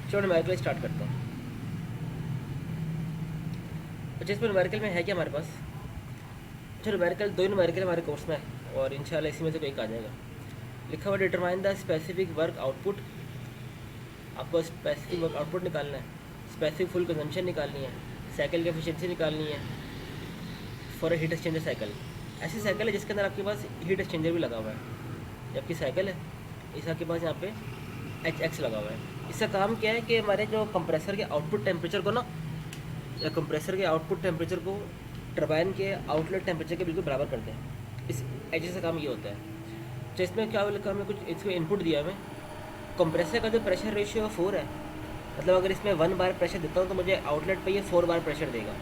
चलो numerical start करते हैं। अच्छा, इसमें न्यूमेरिकल में है क्या हमारे पास? अच्छा, न्यूमेरिकल दो न्यूमेरिकल हमारे कोर्स में है और इंशाल्लाह इसी में से कोई एक आ जाएगा। लिखा हुआ determine the specific work output. आपको स्पेसिफिक वर्क आउटपुट निकालना है, स्पेसिफिक फुल कंजम्पशन निकालनी है, साइकिल की एफिशिएंसी निकालनी है for a heat exchanger cycle. ऐसी साइकिल है जिसके अंदर आपके पास हीट एक्सचेंजर भी लगा हुआ है। जबकि साइकिल है इस आपके पास यहाँ पे एच एक्स लगा हुआ है। इसका काम क्या है कि हमारे जो कंप्रेसर के आउटपुट टेम्परेचर को ना, या कंप्रेसर के आउटपुट टेम्परेचर को टरबाइन के आउटलेट टेम्परेचर के बिल्कुल बराबर करते हैं। इस एच का काम ये होता है। तो इसमें क्या लिखा, हमें कुछ इसमें इनपुट दिया हमें। कंप्रेसर का जो प्रेशर रेशियो 4 है, मतलब अगर इसमें 1 बार प्रेशर देता हूँ तो मुझे आउटलेट पे ये 4 बार प्रेशर देगा।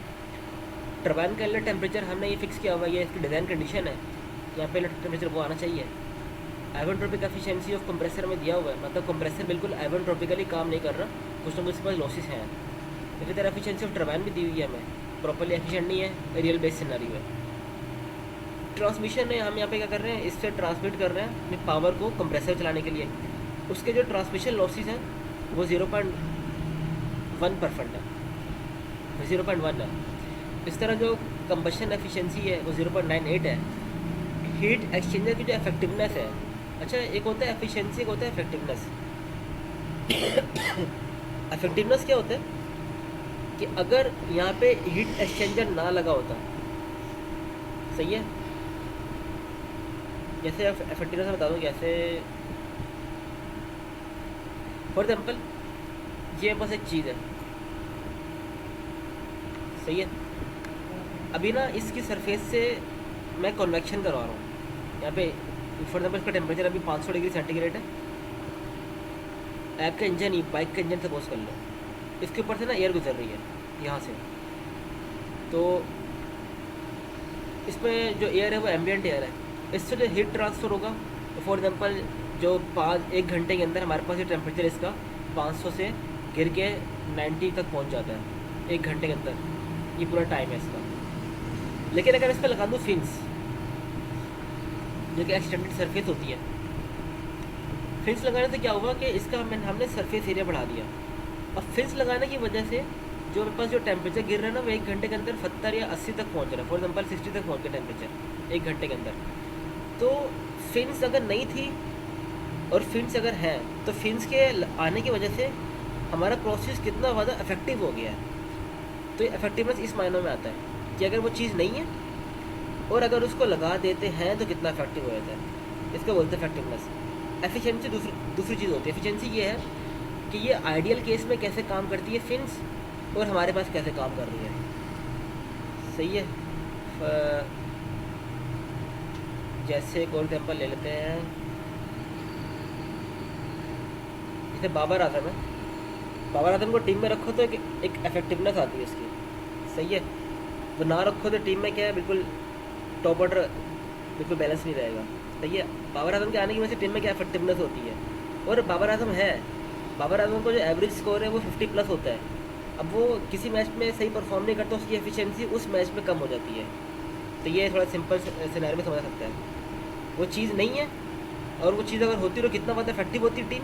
टरबाइन का इनलेट टेम्परेचर हमने ये फिक्स किया हुआ है, ये इसकी डिज़ाइन कंडीशन है। यहाँ पे इनलेट टेम्परेचर वो आना चाहिए। आइवनट्रोपिक एफिशिएंसी ऑफ कंप्रेसर में दिया हुआ है, मतलब कंप्रेसर बिल्कुल आइवनट्रोपिकली काम नहीं कर रहा, कुछ ना कुछ इसके पास लॉसेस हैं। इसी तरह एफिशिएंसी ऑफ टरबाइन भी दी हुई है हमें, प्रॉपर्ली एफिशिएंट नहीं है, रियल बेस सिनेरियो है। ट्रांसमिशन में हम यहाँ पे क्या कर रहे हैं, इससे ट्रांसमिट कर रहे हैं अपनी पावर को कंप्रेसर चलाने के लिए। उसके जो ट्रांसमिशन लॉसेस हैं वो 0.1% है, 0.1 है। इस तरह जो कंबशन एफिशिएंसी है वो 0.98 है। हीट एक्सचेंजर की जो इफेक्टिवनेस है, अच्छा एक होता है एफिशिएंसी, एक होता है इफेक्टिवनेस। इफेक्टिवनेस क्या होता है कि अगर यहाँ पे हीट एक्सचेंजर ना लगा होता, सही है, जैसे इफेक्टिवनेस मैं बता दूँ कैसे। फॉर एग्जाम्पल ये बस एक चीज़ है, सही है। अभी ना इसकी सरफेस से मैं कन्वेक्शन करवा रहा हूँ यहाँ पे। फॉर एग्जाम्पल इसका टेम्परेचर अभी 500 डिग्री सेंटीग्रेड है। आपका इंजन ही, बाइक का इंजन सपोज कर लो, इसके ऊपर से ना एयर गुजर रही है यहाँ से, तो इसमें जो एयर है वो एम्बियंट एयर है। इससे जो हीट ट्रांसफ़र होगा, तो फॉर एग्जांपल जो 1 घंटे के अंदर हमारे पास ये टेम्परेचर इसका 500 से गिर के 90 तक पहुंच जाता है 1 घंटे के अंदर, ये पूरा टाइम है इसका। लेकिन अगर इस पर लगा दूँ फिन्स, जो कि एक्सटेंडेड सरफेस होती है, फिन्स लगाने से क्या हुआ कि इसका हमने सरफेस एरिया बढ़ा दिया। अब फिन्स लगाने की वजह से जो मेरे पास जो टेम्परेचर गिर रहा है ना वो 1 घंटे के अंदर 70 या 80 तक पहुंच रहा है, फॉर एग्जांपल 60 तक पहुंच गया टेम्परेचर 1 घंटे के अंदर। तो फिन्स अगर नहीं थी और फिन्स अगर हैं, तो फिन्स के आने की वजह से हमारा प्रोसेस कितना ज़्यादा इफेक्टिव हो गया है। तो ये इफेक्टिवनेस इस मायनों में आता है कि अगर वो चीज़ नहीं है और अगर उसको लगा देते हैं तो कितना इफेक्टिव हो जाता है, इसको बोलते हैं इफेक्टिवनेस। एफिशिएंसी दूसरी चीज़ होती है। एफिशिएंसी ये है कि ये आइडियल केस में कैसे काम करती है फिन्स, और हमारे पास कैसे काम कर रही है, सही है। जैसे एक और एग्जाम्पल ले लेते हैं, जैसे बाबर आजम है। बाबर आजम को टीम में रखो तो एक इफेक्टिवनेस आती है इसकी, सही है। तो ना रखो तो टीम में क्या है, बिल्कुल टॉप ऑर्डर, बिल्कुल बैलेंस नहीं रहेगा, सही है। बाबर आजम के आने की वजह से टीम में क्या इफेक्टिवनेस होती है। और बाबर आजम है, बाबर आजम को जो एवरेज स्कोर है वो 50 प्लस होता है। अब वो किसी मैच में सही परफॉर्म नहीं करता, उसकी एफिशिएंसी उस मैच में कम हो जाती है। तो ये थोड़ा सिंपल सिनेरियो में समझ सकता है। वो चीज़ नहीं है और वो चीज़ अगर होती तो कितना ज़्यादा इफेक्टिव होती टीम,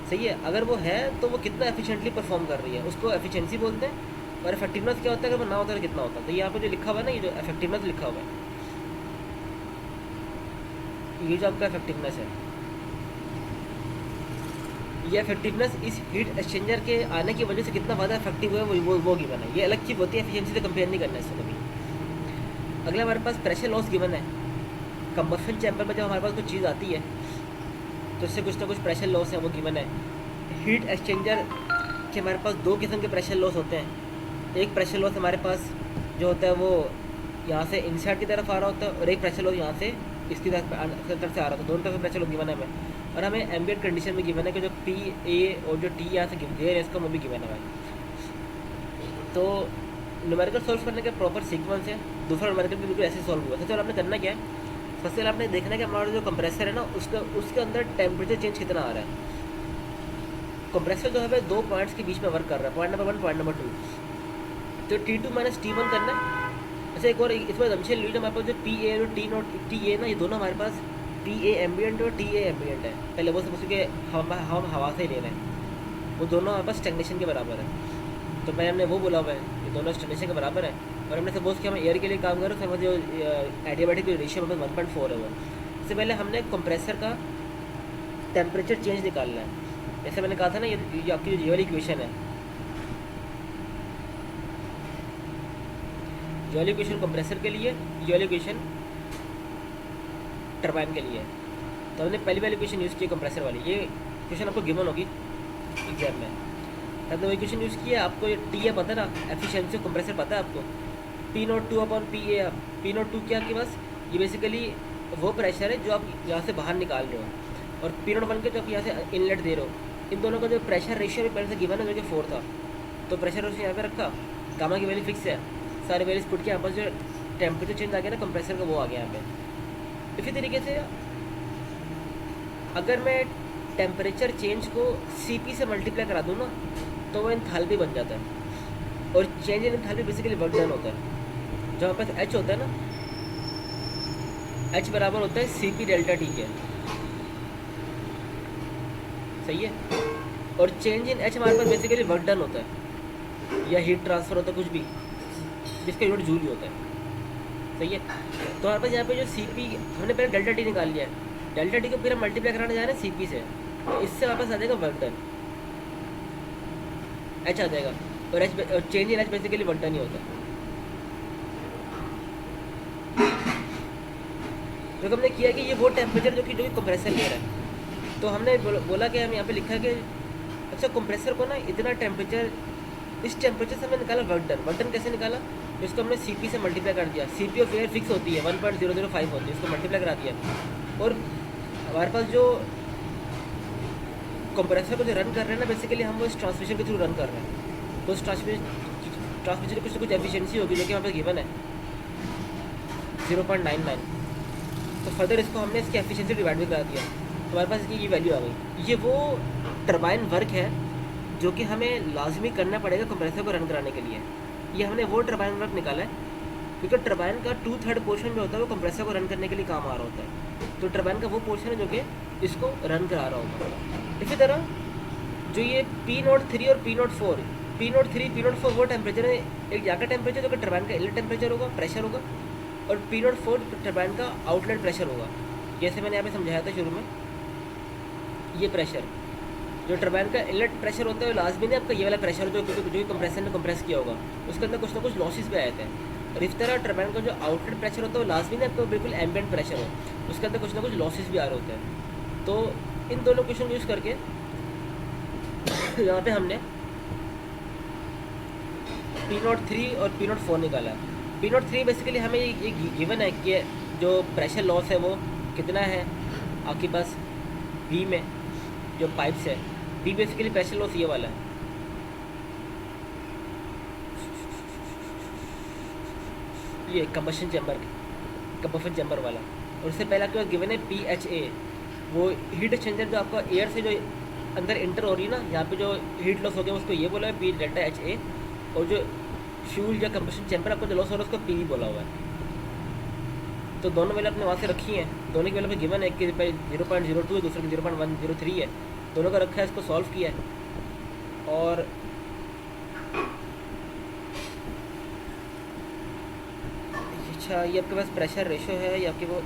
सही है। अगर वो है तो वो कितना एफिशिएंटली परफॉर्म कर रही है, उसको एफिशिएंसी बोलते हैं। और इफेक्टिवनेस क्या होता है, अगर वो ना होता तो कितना होता है। तो यहाँ पर जो लिखा हुआ है ना, ये जो इफेक्टिवनेस लिखा हुआ है, ये जो आपका इफेक्टिवनेस है, ये इफेक्टिवनेस इस हीट एक्सचेंजर के आने की वजह से कितना ज़्यादा इफेक्टिव है वो गिवन है। ये अलग चीज़ होती है, एफिशिएंसी से कंपेयर नहीं करना इसको कभी। अगला हमारे पास प्रेशर लॉस गिवन है। कंबशन चैम्बर में जब हमारे पास कुछ चीज़ आती है तो इससे कुछ ना कुछ प्रेशर लॉस है, वो गिवन है। हीट एक्सचेंजर के हमारे पास 2 किस्म के प्रेशर लॉस होते हैं। एक प्रेशर लॉस हमारे पास जो होता है वो यहाँ से इनसाइड की तरफ आ रहा होता है, और एक प्रेशर लॉस यहाँ से इसकी तरफ से आ रहा होता है। दोनों तरफ प्रेशर लॉस गिवन है हमें। और हमें एम्बिएंट कंडीशन में गिवन है कि जो पी ए और जो टी यहाँ से दे रहे हैं इसका वो भी गिवन है हमें। तो न्यूमेरिकल सॉल्व करने का प्रॉपर सीक्वेंस है। दूसरा न्यूमेरिकल भी बिल्कुल ऐसे सॉल्व हुआ। सबसे पहले आपने करना क्या है, सबसे पहले आपने देखना है कि हमारा जो कंप्रेसर है ना, उसके अंदर टेम्परेचर चेंज कितना आ रहा है। कंप्रेसर जो है 2 पॉइंट्स के बीच में वर्क कर रहा है, पॉइंट नंबर 1, पॉइंट नंबर 2। तो T2 माइनस T1 करना है। अच्छा, एक और इसमें जमशेद लीड हमारे पास जो पी ए और टी नोट टी ए ना, ये दोनों हमारे पास पी ए एम्बियंट और टी ए एम्बियंट है। पहले वो समझ के हम हवा से ही ले रहे हैं। वो दोनों हमारे पास स्टैग्नेशन के बराबर है। तो पहले हमने वो बोला हुआ है कि दोनों स्टैग्नेशन के बराबर है, और हमने सपोज कि हम एयर के लिए काम करें तो हमारा जो एडियाबैटिक रेशियो हमारे 1.4 है वो। इससे पहले हमने कंप्रेसर का टेम्परेचर चेंज निकालना है। जैसे मैंने कहा था ना, ये आपकी जो ये वाली इक्वेशन है, ये वाली इक्वेशन कंप्रेसर के लिए, ये वाली इक्वेशन टरबाइन के लिए। तो हमने पहली वाली इक्वेशन यूज़ की कंप्रेसर वाली, ये इक्वेशन आपको गिवन होगी एग्जाम में। तब तो वो इक्वेशन यूज़ किया, आपको ये टी है पता है ना, एफिशिएंसी ऑफ कंप्रेसर पता है आपको, P02 upon P A. P02 क्या आपके पास, ये बेसिकली वो प्रेशर है जो आप यहाँ से बाहर निकाल रहे हो, और P01 के जो आप यहाँ से इनलेट दे रहे हो। इन दोनों का जो प्रेशर रेशियो पहले से गिवन है जो कि 4 था, तो प्रेशर रेशियो यहाँ पे रखा, गामा की वैल्यू फिक्स है, सारे वैल्यूज पुट के यहाँ पर जो टेम्परेचर चेंज आ गया ना कंप्रेसर का, वो आ गया यहाँ पे। इसी तरीके से अगर मैं टेम्परेचर चेंज को CP से मल्टीप्लाई करा दूँ ना, तो वो एंथैल्पी बन जाता है, और चेंज इन एंथैल्पी बेसिकली वर्क डन होता है। जो हमारे पास H होता है ना, H बराबर होता है CP डेल्टा T के, सही है। और चेंज इन H हमारे पास बेसिकली वर्क डन होता है, या हीट ट्रांसफर होता है, कुछ भी जिसका यूनिट जूल ही होता है, सही है। तो हमारे पास यहाँ पे जो CP हमने पहले डेल्टा T निकाल लिया है, डेल्टा T को फिर हम मल्टीप्लाई कराने जा रहे हैं CP से, तो इससे हमारे पास आ जाएगा वर्क डन, H आ जाएगा, और change in H basically work done ही होता है। तो हमने किया कि ये वो टेम्परेचर जो कि कंप्रेसर ले रहा है, तो हमने बोला कि हम यहाँ पे लिखा कि अच्छा कंप्रेसर को ना इतना टेम्परेचर, इस टेम्परेचर से हमने निकाला वर्क डन। वर्क डन कैसे निकाला, इसको हमने CP से मल्टीप्लाई कर दिया। CP ऑफ एयर फिक्स होती है 1.005 होती है, इसको मल्टीप्लाई करा दिया, और हमारे पास जो कंप्रेसर को जो रन कर रहे हैं ना, बेसिकली हम वो इस ट्रांसमिशन के थ्रू रन कर रहे हैं। तो उस ट्रांसमिशन की कुछ एफिशिएंसी होगी जो कि हमारे पास गिवन है 0.99। तो फर्दर इसको हमने इसकी एफिशिएंसी डिवाइड भी करा दिया, तो हमारे पास इसकी ये वैल्यू आ गई। ये वो टरबाइन वर्क है जो कि हमें लाजमी करना पड़ेगा कंप्रेसर को रन कराने के लिए। ये हमने वो टरबाइन वर्क निकाला है, क्योंकि टरबाइन का 2/3 पोर्शन जो होता है वो कंप्रेसर को रन करने के लिए काम आ रहा होता है। तो टरबाइन का वो पोर्शन है जो कि इसको रन करा रहा होगा। इसी तरह जो ये P03 और P04 वो टेम्परेचर है, एक यहाँ का टेम्परेचर जो कि टरबाइन का इनलेट टेम्परेचर होगा, प्रेशर होगा, और P04 टरबाइन का आउटलेट प्रेशर होगा। जैसे मैंने यहाँ पे समझाया था शुरू में, ये प्रेशर जो टरबाइन का इनलेट प्रेशर होता है वो लाजमी नहीं आपका ये वाला प्रेशर जो कंप्रेसर ने कंप्रेस किया होगा, उसके अंदर कुछ ना कुछ लॉसेस भी आए थे। और इस तरह टरबाइन का जो आउटलेट प्रेशर होता है वो लाजमी नहीं आपको बिल्कुल एम्बिएंट प्रेशर हो, उसके अंदर कुछ ना कुछ लॉसेस भी आ रहे होते हैं। तो इन दोनों क्वेश्चन यूज़ करके यहाँ पे हमने P03 और P04 निकाला। P03 बेसिकलि हमें ये गिवन है कि जो प्रेशर लॉस है वो कितना है आपके पास B में, जो पाइप्स है B बेसिकली प्रेशर लॉस ये वाला है। ये कंबशन चैम्बर वाला, और उससे पहले आपके पास गिवन है PHA, वो हीट एक्सचेंजर जो आपका एयर से जो अंदर इंटर हो रही है ना, यहाँ पे जो हीट लॉस हो गया उसको ये बोला है P डेल्टा HA, और जो फ्यूल या कंबशन चैम्बर आपको जो लॉस हो रहा है उसको P बोला हुआ है। तो दोनों वैल्यू आपने वहाँ से रखी हैं, दोनों की वैल्यू पे गिवन है, एक की 0.02 है, दूसरे की 0.103 है, दोनों का रखा है, इसको सॉल्व किया है। और अच्छा ये आपके पास प्रेशर रेशो है, ये आपके वो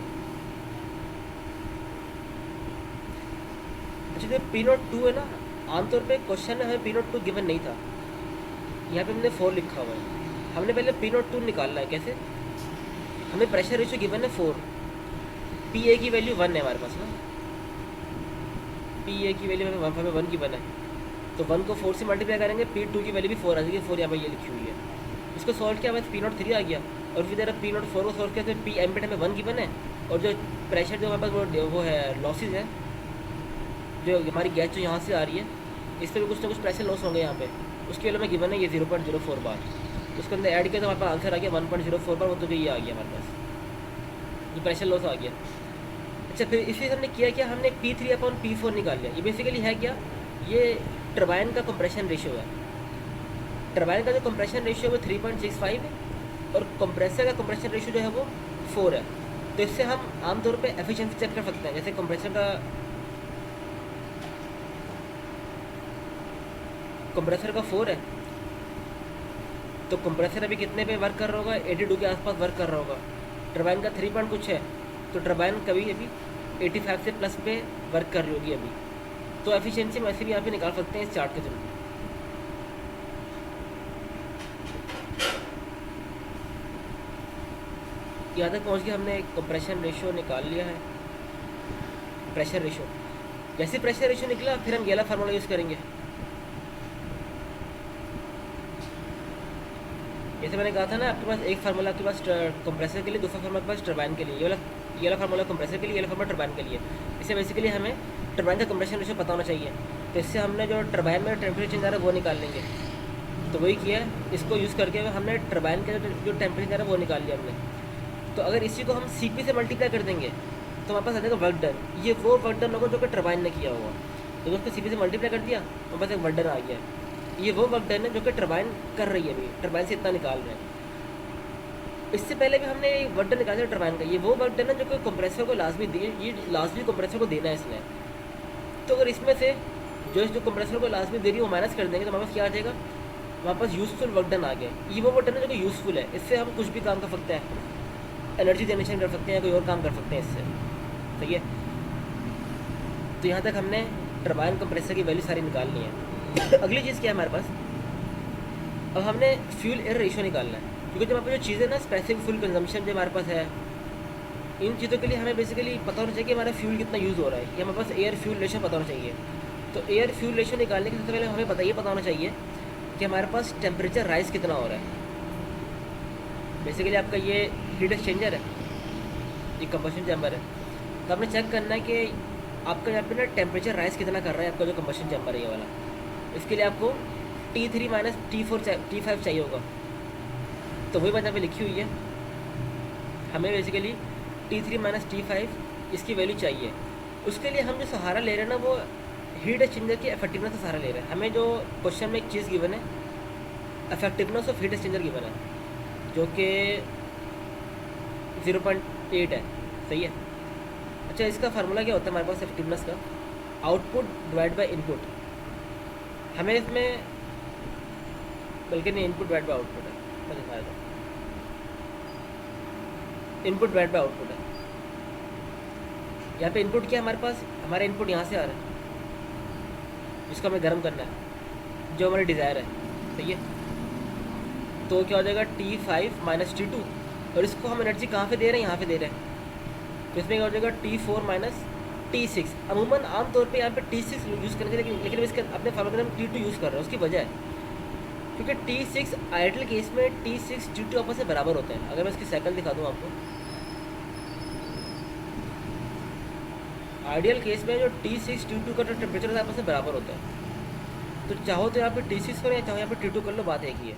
अच्छा जो P02 है ना, आमतौर पे क्वेश्चन में हमें P02 गिवन नहीं था, यहाँ पे हमने 4 लिखा हुआ है। हमने पहले P02 निकालना है, कैसे, हमें प्रेशर रेशियो गिवन है 4, PA की वैल्यू 1 है हमारे पास ना, PA की वैल्यू हमें 1 गिवन है, तो 1 को 4 से मल्टीप्लाई करेंगे, P2 की वैल्यू भी 4 आ जाएगी, 4 यहाँ पर ये लिखी हुई है। इसको सॉल्व किया, बस P03 आ गया, और फिर जरा P04 को सॉल्व किया तो P एम्बिएंट हमें 1 गिवन है, और जो प्रेशर जो हमारे पास वो है लॉसेज है, जो हमारी गैस जो यहाँ से आ रही है इस पर भी कुछ ना कुछ प्रेशर लॉस होंगे यहाँ पे, उसके वैल्यू में गिवन है ये 0.04 बार, उसके अंदर ऐड किया तो हमारे पास आंसर आ गया 1.04 बार, वो तो ये आ गया हमारे पास, ये प्रेशर लॉस आ गया। अच्छा फिर इसलिए हमने किया क्या, हमने P3 अपॉन P4 निकाल लिया। ये बेसिकली है क्या, ये टरबाइन का कंप्रेशन रेशियो है, टरबाइन का जो कंप्रेशन रेशियो है वो 3.65 है, और कंप्रेसर का कंप्रेशन रेशियो जो है वो 4 है। तो इससे हम आमतौर पे एफिशिएंसी चेक कर सकते हैं, जैसे कंप्रेसर का कंप्रेसर का 4 है, तो कंप्रेसर अभी कितने पे वर्क कर रहा होगा, 82 के आसपास वर्क कर रहा होगा। टरबाइन का 3 पॉइंट कुछ है, तो टरबाइन कभी अभी 85 से प्लस पे वर्क कर रही होगी अभी। तो एफिशिएंसी हम ऐसे भी यहाँ पे निकाल सकते हैं इस चार्ट के थ्रू। यहाँ तक पहुँच के हमने कंप्रेशन रेशियो निकाल लिया है, प्रेशर रेशियो। जैसे प्रेशर रेशियो निकला फिर हम ये वाला फार्मूला यूज़ करेंगे। जैसे मैंने कहा था ना, आपके पास एक फार्मूला आपके पास कंप्रेसर के लिए, दूसरा फार्मूला आपके पास टरबाइन के लिए। ये वाला फार्मूला कंप्रेसर के लिए, ये वाला फार्मूला टरबाइन के लिए। इससे बेसिकली हमें टरबाइन का कंप्रेशन रेशियो पता होना चाहिए, तो इससे हमने जो टरबाइन में टेम्परेचर चेंज आ रहा है वो निकाल लेंगे। तो वही किया, इसको यूज़ करके हमने टरबाइन का जो टेम्परेचर आ रहा है वो निकाल लिया हमने। तो अगर इसी को हम CP से मल्टीप्लाई कर देंगे तो हमारे पास आ जाएगा वर्क डन। ये वो वर्क डन होगा जो कि टरबाइन ने किया होगा, तो उसको CP से मल्टीप्लाई कर दिया, हमारे पास एक वर्क डन आ गया। ये वो वर्क डन है जो कि टरबाइन कर रही है, अभी टरबाइन से इतना निकाल रहे हैं। इससे पहले भी हमने वर्क डन निकाला टरबाइन का। ये वो वर्क डन है जो कि कंप्रेसर को लाजमी ये लाजमी कंप्रेसर को देना है इसने। तो अगर इसमें से जो कंप्रेसर को लाजमी दे रही है वो माइनस कर देंगे तो हमारे पास क्या आ जाएगा, हमारे पास यूज़फुल वर्क डन आ गया। ये वो वर्क डन है जो कि यूज़फुल है, इससे हम कुछ भी काम कर सकते हैं, एनर्जी जनरेशन कर सकते हैं, कोई और काम कर सकते हैं इससे। सही है, तो यहाँ तक हमने टरबाइन कंप्रेसर की वैल्यू सारी निकाल ली है। अगली चीज़ क्या है हमारे पास, अब हमने फ्यूल एयर रेशियो निकालना है, क्योंकि जब हमारे जो चीज़ें ना स्पेसिफिक फ्यूल कंजम्पशन जो हमारे पास है, इन चीज़ों के लिए हमें बेसिकली पता होना चाहिए कि हमारा फ्यूल कितना यूज़ हो रहा है, कि हमारे पास एयर फ्यूल रेशियो पता होना चाहिए। तो एयर फ्यूल रेशियो निकालने के सबसे पहले हमें पता होना चाहिए कि हमारे पास टेम्परेचर राइज कितना हो रहा है। बेसिकली आपका ये हीट एक्सचेंजर है, ये कंबशन चैम्बर है, तो आपने चेक करना है कि आपका यहाँ पे ना टेम्परेचर राइज कितना कर रहा है आपका जो कंबशन चैम्बर है ये वाला। इसके लिए आपको T3 माइनस T5 चाहिए होगा, तो वही बात यहाँ पे लिखी हुई है। हमें बेसिकली T3 माइनस T5 इसकी वैल्यू चाहिए। उसके लिए हम जो सहारा ले रहे हैं ना, वो हीट एक्सचेंजर की इफेक्टिवनेस का सहारा ले रहे हैं। हमें जो क्वेश्चन में एक चीज़ गिवन है, effectiveness of heat exchanger given है, जो कि 0.8 है। सही है। अच्छा, इसका फार्मूला क्या होता है हमारे पास इफेक्टिवनेस का, आउटपुट डिवाइड बाय इनपुट। हमें इसमें बल्कि नहीं, इनपुट डिवाइड बाय आउटपुट है, मैं दिखाया था, इनपुट डिवाइड बाय आउटपुट है। यहाँ पे इनपुट क्या है हमारे पास, हमारा इनपुट यहाँ से आ रहा है जिसको हमें गर्म करना है, जो हमारी डिज़ायर है। सही है, तो क्या हो जाएगा T5 माइनस T2, और इसको हम एनर्जी कहाँ पे दे रहे हैं, यहाँ पे दे रहे हैं, तो इसमें क्या हो जाएगा T4 माइनस T6। अमूमन आमतौर पे यहाँ पे T6 यूज़ करने के, लेकिन इसके अपने फार्मूले में T2 यूज़ कर रहे हैं। उसकी वजह है क्योंकि T6 आइडियल केस में T6 T2 आपस में बराबर होते हैं। अगर मैं इसकी साइकिल दिखा दूँ आपको, आइडियल केस में जो T6 T2 का जो टेम्परेचर है आपस में बराबर होता है। तो चाहो तो यहाँ पे T6 करो या चाहो यहाँ पे T2 कर लो, बात एक ही है।